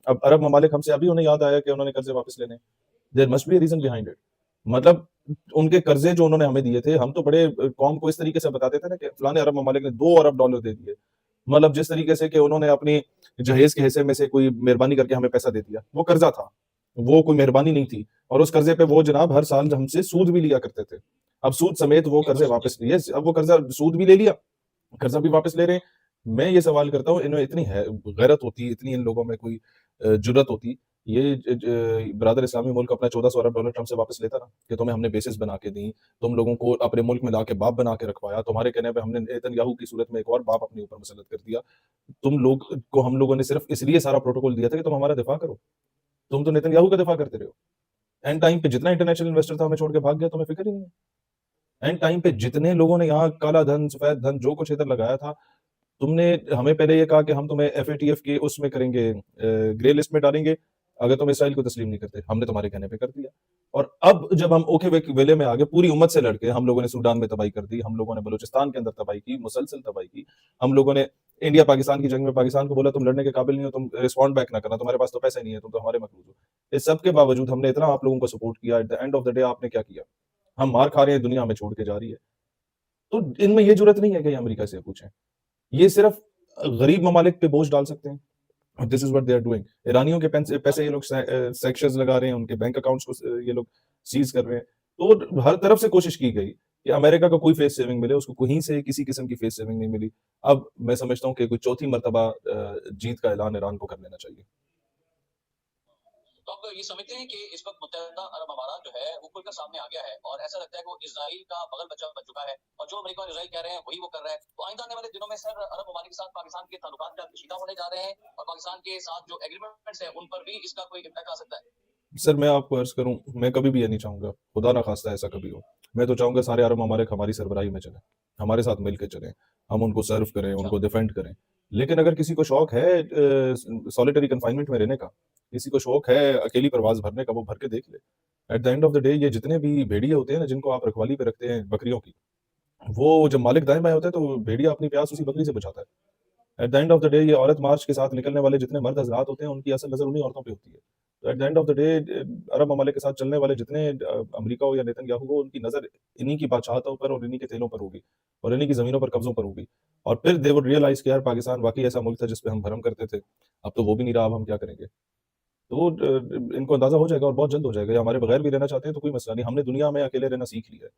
अब अरब ममालिक हमसे अभी उन्हें याद आया कि उन्होंने कर्जे वापस लेने, there must be a reason behind it. मतलब उनके कर्जे जो उन्होंने हमें दिए थे, हम तो बड़े कौम को इस तरीके से बताते थे ना कि फलाने अरब ममालिक ने $2 अरब दे दिए। मतलब जिस तरीके से कि उन्होंने अपनी जहेज के हिस्से में से कोई मेहरबानी करके हमें पैसा दे दिया, वो कर्जा था, वो कोई मेहरबानी नहीं थी। और उस कर्जे पे वो जनाब हर साल हमसे सूद भी लिया करते थे। अब सूद समेत वो कर्जे वापस लिए, अब वो कर्जा सूद भी ले लिया, कर्जा भी वापस ले रहे हैं। मैं ये सवाल करता हूँ, इन्हें इतनी है गैरत होती, इतनी इन लोगों में कोई जुर्रत होती, ये ब्रादर इस्लामी मुल्क अपना $1400 अरब ट्रंप से वापस लेता ना, कि तुम्हें हमने बेसिस बना के दी, तुम लोगों को अपने मुल्क में लाके बाप बना के रखवाया, तुम्हारे कहने पे हमने नेतन्याहू की सूरत में एक और बाप अपने ऊपर मुसल्लत कर दिया। तुम लोग को हम लोगों ने सिर्फ इसलिए सारा प्रोटोकॉल दिया था कि तुम हमारा दिफा करो। तुम तो नेतन्याहू का दिफा करते रहे हो। एंड टाइम पे जितना इंटरनेशनल इन्वेस्टर था हमें छोड़ के भाग गया, तुम्हें फिक्र ही नहीं है। एंड टाइम पे जितने लोगों ने यहाँ काला धन, सफेद धन जो कुछ इधर लगाया था, तुमने हमें पहले ये कहा कि हम तुम्हें एफएटीएफ के उसमें करेंगे, ग्रे लिस्ट में डालेंगे अगर तुम इसराइल को तस्लीम नहीं करते। हमने तुम्हारे कहने पे कर दिया। और अब जब हम ओके वेले में आगे पूरी उम्मत से लड़के, हम लोगों ने सूडान में तबाही कर दी, हम लोगों ने बलूचिस्तान के अंदर तबाही की, मुसलसल तबाही की। हम लोगों ने इंडिया पाकिस्तान की जंग में पाकिस्तान को बोला तुम लड़ने के काबिल नहीं हो, तुम रिस्पॉन्ड बैक ना करना, तुम्हारे पास तो पैसे नहीं है, तुम तो हमारे मकरूज हो। इस सब के बावजूद हमने इतना आप लोगों को सपोर्ट किया, eight the end of the day आपने क्या किया? हम मार खा रहे हैं, दुनिया हमें छोड़ के जा रही है। तो इनमें ये जरूरत नहीं है कि ये अमेरिका से पूछें। ये सिर्फ गरीब ममालिक पे बोझ डाल सकते हैं। This is what they are doing. ईरानियों के पैसे पैसे ये लोग सेक्शंस लगा रहे हैं, उनके बैंक अकाउंट्स को ये लोग सीज कर रहे हैं। तो हर तरफ से कोशिश की गई कि अमेरिका को कोई फेस सेविंग मिले, उसको कहीं से किसी किस्म की फेस सेविंग नहीं मिली। अब मैं समझता हूँ कि कोई चौथी मर्तबा जीत का ऐलान ईरान को कर लेना चाहिए। तो आप ये समझते हैं कि इस वक्त मुत्तहदा अरब अमारात जो है वो खुलकर सामने आ गया है और ऐसा लगता है कि वो इसराइल का बगल बच्चा बन चुका है और जो अमेरिका और इसराइल कह रहे हैं वही वो कर रहा है। तो आइंदा आने वाले दिनों में सर अरब ममालिक के साथ पाकिस्तान के ताल्लुकात क्या कशीदा होने जा रहे हैं और पाकिस्तान के साथ जो एग्रीमेंट्स हैं उन पर भी इसका कोई इम्पैक्ट आ सकता है? सर मैं आपको अर्ज करूं, मैं कभी भी ये नहीं चाहूंगा, खुदा ना खास्ता ऐसा कभी हो। मैं तो चाहूंगा सारे अरब ममालिक हमारी सरबराही में चलें, हमारे साथ मिलकर चलें, हम उनको सर्व करें, अच्छा। उनको डिफेंड करें। लेकिन अगर किसी को शौक है सॉलिटरी कन्फाइनमेंट में रहने का, किसी को शौक है अकेली परवाज भरने का, वो भर के देख ले। Eight the end of the day ये जितने भी भेड़िए होते हैं ना, जिनको आप रखवाली पे रखते हैं बकरियों की, वो जब मालिक दाएं बाएं होता है तो भेड़िया अपनी प्यास उसी बकरी से बुझाता है। Eight the end of the day ये औरत मार्च के साथ निकलने वाले जितने मर्द हजरात होते हैं, उनकी असल नजर उन्हीं औरतों पे होती है। तो at the end of the day अरब ममालिक के साथ चलने वाले जितने अमेरिका हो या नेतन्याहू हो, उनकी नजर इन्हीं की बादशाहतों पर और इन्हीं के तेलों पर होगी और इन्हीं की जमीनों पर कब्जों पर होगी। और फिर दे वुड रियलाइज कि यार पाकिस्तान वाकई ऐसा मुल्क था जिस पे हम भरम करते थे, अब तो वो भी नहीं रहा, अब हम क्या करेंगे। तो इनको अंदाजा हो जाएगा और बहुत जल्द हो जाएगा। ये हमारे बगैर भी रहना चाहते हैं तो कोई मसला नहीं, हमने दुनिया में अकेले रहना सीख लिया है।